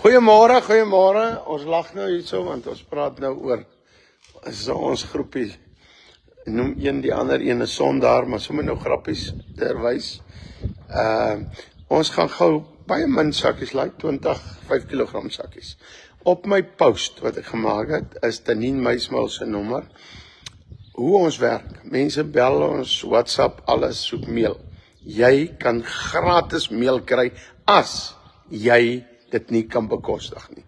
Goeiemôre, goeiemôre. Ons lag nou hierso want ons praat nou oor ons groepie. Noem een die ander een 'n sondaar, maar sommer nou grappies terwys. Ons gaan gou baie min sakkies 20 5 kg sakkies. Op my post wat ek gemaak het is Tanien Meismal se nommer. Hoe ons werk. Mense bel ons, WhatsApp, alles soek meel. Jy kan gratis meel kry as jy dit nie kan bekostig nie.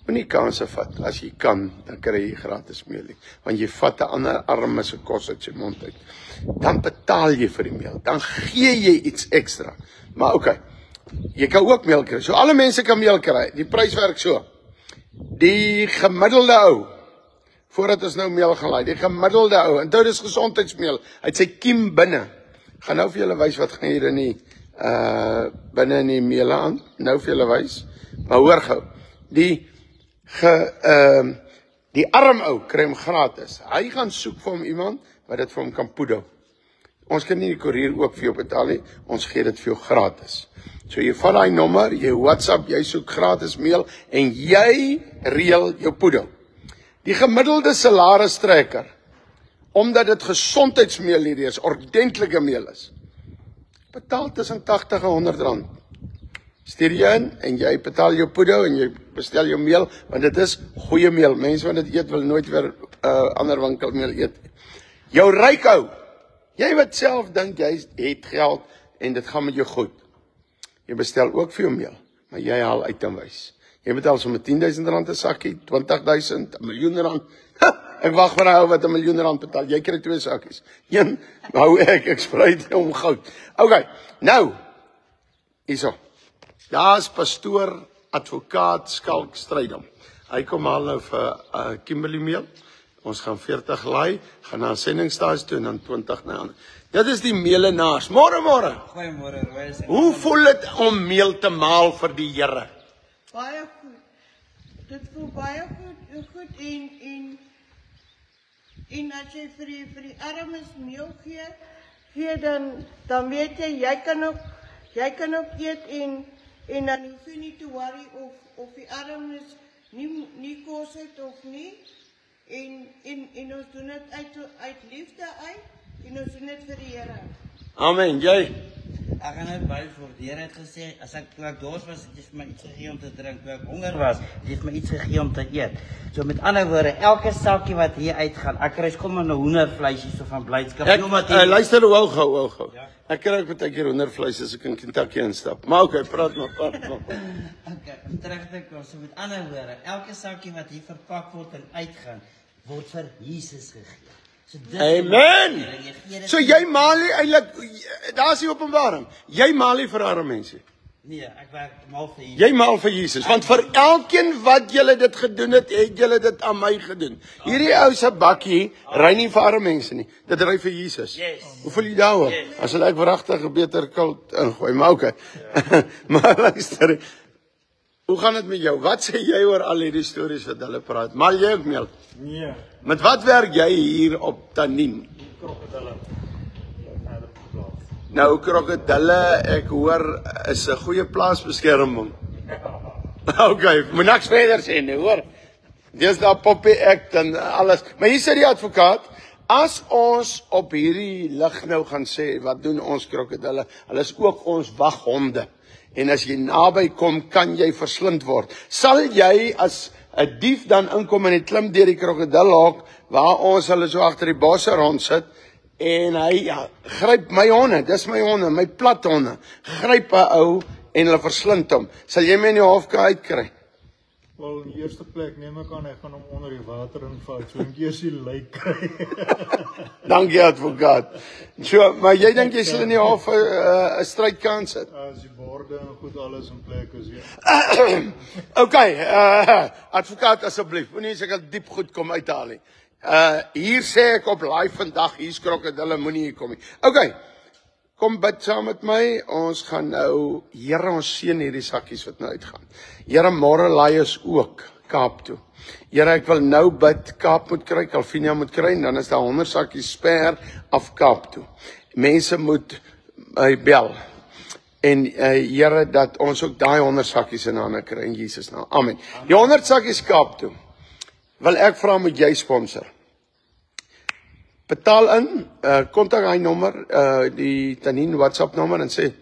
Moenie kanse vat. As jy kan, dan kry jy gratis meel. Want jy vat 'n ander arme se kos uit sy mond uit. Dan betaal jy vir die meel. Dan gee jy iets ekstra. Maar okay. Jy kan ook meel kry. So alle mense kan meel kry. Die prys werk so. Die gemiddelde ou, voordat ons nou meel gaan laai, die gemiddelde ou, en dit is gesondheidsmeel, uit sy kiem binne. Gaan nou vir julle wys wat gaan hier in die binne in die meele aan. Nou vir julle wys. Maar hoor gou. Die arm ou kry hom gratis. Hy gaan soek vir hom iemand wat dit vir hom kan poedel. Ons kan nie die koerier ook vir jou betaal nie. Ons gee dit vir jou gratis. So jy vat daai nommer, jy WhatsApp, jy soek gratis meel en jy reël jou poedel. Die gemiddelde salaristrekker, omdat dit gesondheidsmeel hierdie is, ordentlike meel is, betaal tussen 80 en 100 rand. Stuur jy in en jy betaal jou poedel en jy bestel jou meel, want dit is goeie meel. Mense wat dit eet wil nooit weer ander winkelmeel eet. Jou ryk ou, jy wat self dink jy het geld en dit gaan met jou goed. Jy bestel ook vir jou meel, maar jy haal uit en wys. Jy betaal sommer 10.000 rand 'n sakkie, 20.000, 1 miljoen rand. Ek wag vir 'n ou wat 1 miljoen rand betaal. Jy kry 2 sakkies. Een hou ek sprei dit om goud. Okay, nou. Hierso. Daar's pastoor, advokaat, Skalk Strydom. Hy kom haal nou vir Kimberley meel. Ons gaan 40 laai, gaan na 'n sendingstasie toe en dan 20 na ander. Dit is die meelenaars. Môre. Goeiemôre, Roos. Hoe voel dit om meel te maal vir die Here? Baie goed. Dit voel baie goed en as jy vir die armes meel gee dan weet jy kan ook eet en dan hoef jy nie te worry of die armes nie kos het of nie. En ons doen dit uit liefde uit en ons doen dit vir die Here. Amen. Jy? Ek gaan net baie voor. Die Here het gesê, as ek dors was, het jy vir my iets gegee om te drink. Toe ek honger was, het jy vir my iets gegee om te eet. So met ander woorde, elke sakkie wat hier uitgaan, ek kry kom in 'n hoendervleis hier so van blydskap. Luister, hou gou. Ja. Ek kry ook baie keer hoendervleis as ek in Kentucky instap. Maar okay, praat maar. Okay, terug te kom. So met ander woorde, elke sakkie wat hier verpak word en uitgaan, word vir Jesus gegee. So amen. So jy maal nie eintlik, daar's die openbaring. Jy maal nie vir arme mense. Nee, ek werk maal vir Jesus. Jy maal vir Jesus, want vir elkeen wat julle dit gedoen het julle dit aan my gedoen. Hierdie ou se bakkie ry nie vir arme mense nie. Dit ry vir Jesus. Yes. Hoe voel jy daaroor? Yes. As ek wragtig 'n beter kult ingooi, maar okay. Maar luister. Hoe gaan dit met jou? Wat sê jy oor al hierdie stories wat hulle praat? Maal jy ook meel? Nee. Met wat werk jy hier op Tanien? Krokodille. Verder geplaas. Nou krokodille, ek hoor is 'n goeie plaasbeskerming. Okay, moet niks verder sê nie, hoor. Dis daar Poppy Act en alles. Maar hier sê die advokaat, as ons op hierdie lig nou gaan sê, wat doen ons krokodille? Hulle is ook ons waghonde. En as jy naby kom, kan jy verslind word. Sal jy as 'n dief dan inkom en hy klim deur die krokodilhok waar ons hulle so agter die bosse rond sit en hy gryp my honde, dis my honde, my plat honde, gryp 'n ou en hulle verslind hom. Sal jy my in die hof uitkry? Wel, in die eerste plek neem ek aan, ek gaan hom onder die water invou, so ek eers die lijk kry. Dankie advokaat. So, maar jy dink jy sal in die hof 'n strydkans het? As die borde en goed alles in plek is, ja. Okay, advokaat asseblief, moenie seker diep goed kom uithaal nie. Hier sê ek op live vandag, hier's krokodille, moenie hier kom nie. Okay, kom bid saam met my, ons gaan nou, Here ons seën hierdie sakkies wat nou uitgaan. Here, môre laai ons ook Kaap toe. Here, ek wil nou bid, Kaap moet kry, Calvinia moet kry, en dan is daar 100 sakkies sper af Kaap toe. Mense moet my bel. En Here, dat ons ook daai 100 sakkies in hande kry in Jesus naam. Amen. Die 100 sakkies Kaap toe. Wil ek vra, moet jy sponsor? Betaal in, kontak hy nommer, die Tanien WhatsApp nommer en sê,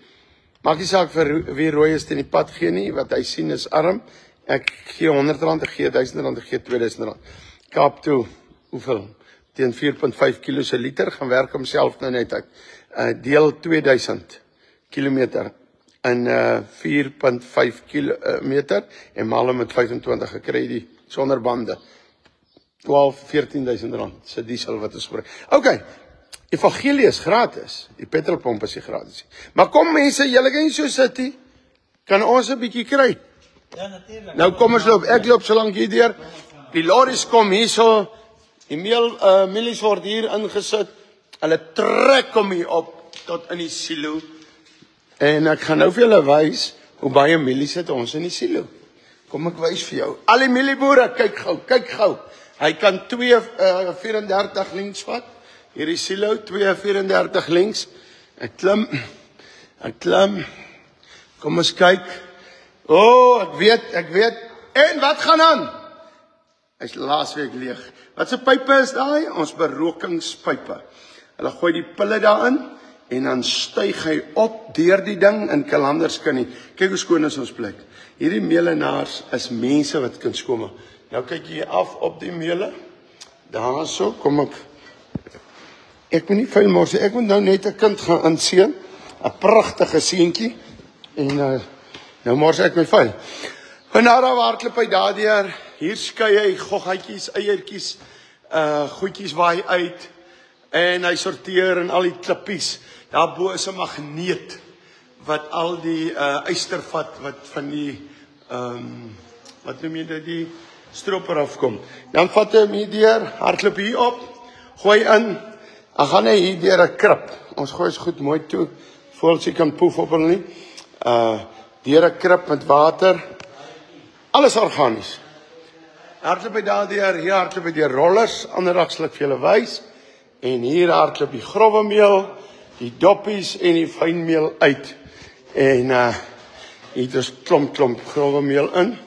maak nie saak vir wie rooi is in die pad gee nie, wat hy sien is arm. Ek gee R100, ek gee R1000, ek gee R2000. Kaap toe, hoeveel? Teen 4.5 kilo se liter, gaan werk homself nou net uit. Deel 2000 kilometer in 4.5 kilometer en maal hom met 25 gekry die sonder bande. 14.000 rand se diesel wat ons gebruik. Okay. Evangelie is gratis. Die petrolpomp is nie gratis nie. Maar kom mense, julle kan nie so sit nie. Kan ons 'n bietjie kry? Ja, natuurlik. Nou kom ons loop. Ek loop so lank hier deur. Die lorries kom hierso. Die mielies word hier ingesit. Hulle trek hom hier op tot in die silo. En ek gaan nou vir julle wys hoe baie mielies het ons in die silo. Kom ek wys vir jou. Al die mielieboere, kyk gou. Hy kan 2:34 links vat. Hierdie silo 2:34 links. Ek klim. Kom ons kyk. Ek weet. En wat gaan aan? Hy's laasweek leeg. Wat se pype is daai? Ons berokingspype. Hulle gooi die pille daarin en dan styg hy op deur die ding in kalanderskinnie. Kyk hoe skoon is ons plek. Hierdie meelenaars is mense wat kan skoon. Nou kyk jy af op die meele. Daarso kom ek. Ek moet nie vuil mors nie. Ek moet nou net 'n kind gaan inseën. 'n Pragtige seentjie. En nou mors ek my vuil. Vanara hardloop hy daardeur. Hier skei hy goggetjies, eiertjies, goedjies waai uit. En hy sorteer en al die klippies. Daarbo is 'n magneet wat al die yster vat wat van die wat noem jy dit, die stroper afkom. Dan vat hy hom hier deur, hardloop hier op, gooi in. Dan gaan hy hier deur 'n krib. Ons gooi is goed mooi toe, voordat jy kan poef op hulle nie. Deur 'n krib met water. Alles organies. Hardloop hy daardeur, hier hardloop hy deur rollers, anderdag sal ek vir julle wys. En hier hardloop die grove meel, die doppies en die fynmeel uit. En hier is klomp grove meel in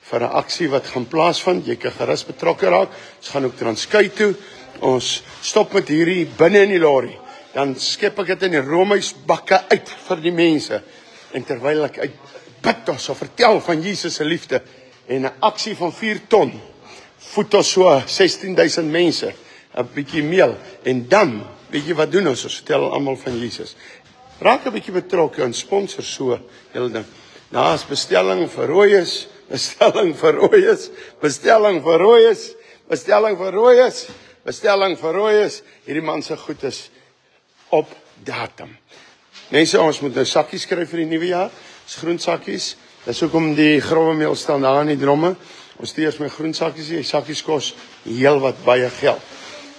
vir 'n aksie wat gaan plaasvind. Jy kan gerus betrokke raak. Ons gaan ook Transkei toe. Ons stop met hierdie binne in die lorry. Dan skep ek dit in die roomhuisbakke uit vir die mense. En terwyl ek uit bid ons sal vertel van Jesus se liefde en 'n aksie van 4 ton voed ons so 16.000 mense. 'n Bietjie meel en dan weet jy wat doen ons vertel almal van Jesus. Raak 'n bietjie betrokke en sponsor so hele ding. Daar's bestelling vir rooies, bestelling vir rooies. Hierdie man se goed is op datum. Mense, ons moet nou sakkies skryf vir die nuwe jaar. Dis groensakkies. Dis hoekom die grove meel staan daar in die dromme. Ons stuur my groensakkies, die sakkies kos heel wat baie geld.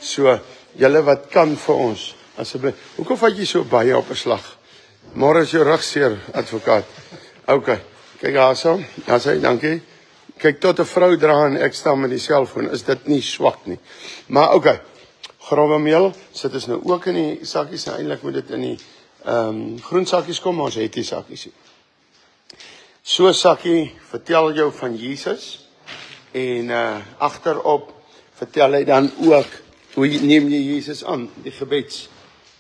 So, julle wat kan vir ons, asseblief. Hoekom vat jy so baie op 'n slag? Môre is jou rug seer, advokaat. Okay, kyk daarso. Ja, sê dankie. Kyk tot 'n vrou dra en ek staan met die selfoon, is dit nie swak nie. Maar okay. Grove meel sit ons nou ook in die sakkies, nou eintlik moet dit in die groensakkies kom, maar ons het die sakkies. So sakkie vertel jou van Jesus en agterop vertel hy dan ook hoe neem jy Jesus aan, die gebeds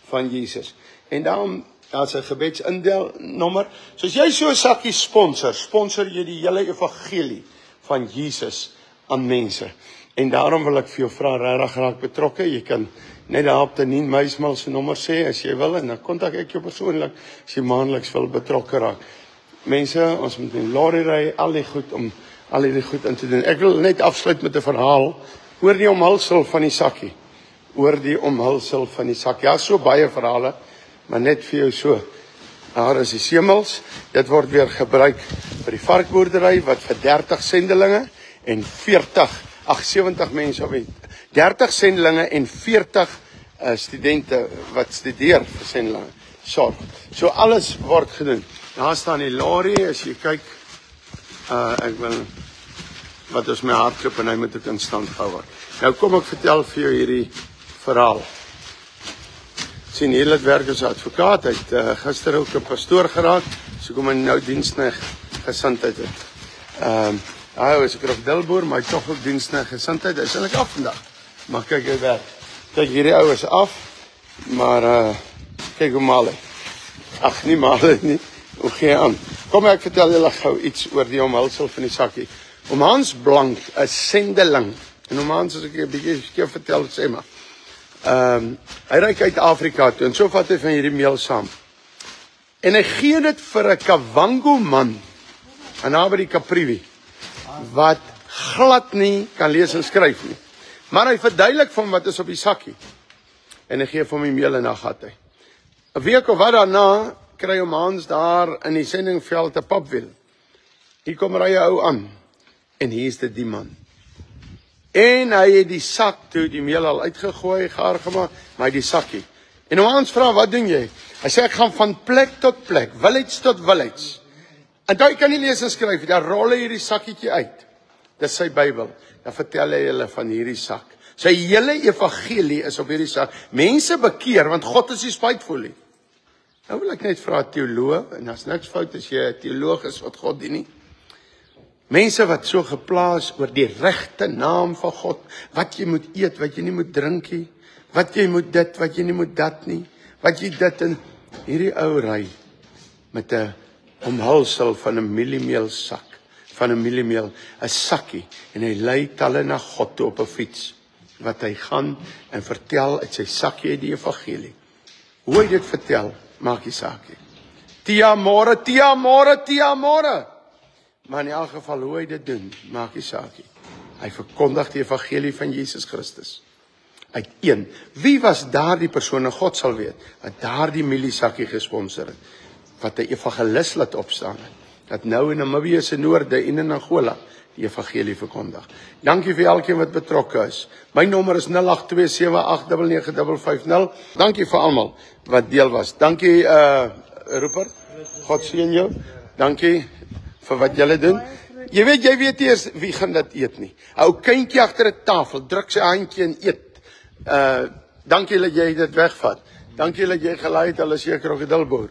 van Jesus. En daarom daar's 'n gebedsindel-nommer. So as jy so 'n sakkie sponsor jy die hele evangelie van Jesus aan mense. En daarom wil ek vir jou vra regtig raak betrokke. Jy kan net daar op Tanien Meismal se nommer sê as jy wil en dan kontak ek jou persoonlik as jy maandeliks wil betrokke raak. Mense, ons moet in lorry ry, al die goed in te doen. Ek wil net afsluit met 'n verhaal oor die omhulsel van die sakkie. Ja, so baie verhale, maar net vir jou so. Daar is die semels. Dit word weer gebruik vir die varkboerdery wat vir 30 sendelinge en 70 mense op 30 sendelinge en 40 studente wat studeer vir sendelinge. Sorg. So alles word gedoen. Daar staan die lorry, as jy kyk, ek wil, wat is my hardklop en hy moet ook in stand gehou word. Nou kom ek vertel vir jou hierdie verhaal. sien hier het werk as advokaat. Hy het gister ook 'n pastoor geraak, so kom hy nou dienste gesindheid het. Hy was 'n krokodilboer, maar hy het tog ook dienste gesindheid. Hy is eintlik af vandag. Maar kyk hy werk. Kyk hierdie ou is af, maar kyk hoe mal hy. Ag, nie mal hy nie. Hoe gee hy aan? Kom ek vertel julle gou iets oor die omhulsel van die sakkie. Oom Hans Blank, 'n sendeling. En oom Hans, as ek 'n bietjie vertel, sê maar. Hy reik uit Afrika toe en so vat hy van hierdie meel saam. En hy gee dit vir 'n Kavango man aan naby die Caprivi wat glad nie kan lees en skryf nie. Maar hy verduidelik van wat is op die sakkie. En hy gee vir hom die meel en dan gat hy. 'n week of wat daarna kry hom Hans daar in die sendingveld 'n papwiel. Hier kom ry 'n ou aan en hier is dit die man. En hy het die sak toe die meel al uitgegooi, gaar gemaak, maar hy die sakkie. En ons vra, wat doen jy? Hy sê ek gaan van plek tot plek, village tot village. En daai kan nie lees en skryf, dan rol hy hierdie sakkietjie uit. Dis sy Bybel. Dan vertel hy hulle van hierdie sak. Sy hele evangelie is op hierdie sak. Mense bekeer want God is nie spytevol nie. Nou wil ek net vra 'n teoloog, en daar's niks fout as jy 'n teoloog is wat God dien nie. Mense wat so geplaas oor die regte naam van God, wat jy moet eet, wat jy nie moet drink nie, wat jy moet dit, wat jy nie moet dat nie, wat jy dit en hierdie ou ry met 'n omhulsel van 'n mieliemeelsak, van 'n mieliemeel, 'n sakkie en hy lei talle na God toe op 'n fiets wat hy gaan en vertel uit sy sakkie uit die evangelie. Hoe hy dit vertel, maak nie saak nie. Tia môre, tia môre, tia môre. Maar in elk geval hoe hy dit doen, maak nie saak nie. Hy verkondig die evangelie van Jesus Christus. Uit een. Wie was daardie persoon? En God sal weet, wat daardie mieliesakkie gesponsor het, wat 'n evangelis laat opstaan het, dat nou in Namibië se noorde en in Angola die evangelie verkondig. Dankie vir elkeen wat betrokke is. My nommer is 0827899550. Dankie vir almal wat deel was. Dankie Rupert. God seën jou. Dankie vir wat julle doen. Jy weet eers wie gaan dit eet nie. 'n Ou kindjie agter 'n tafel druk sy handjie en eet. Dankie dat jy dit wegvat. Dankie dat jy gelei het, hulle is 'n krokodilboer.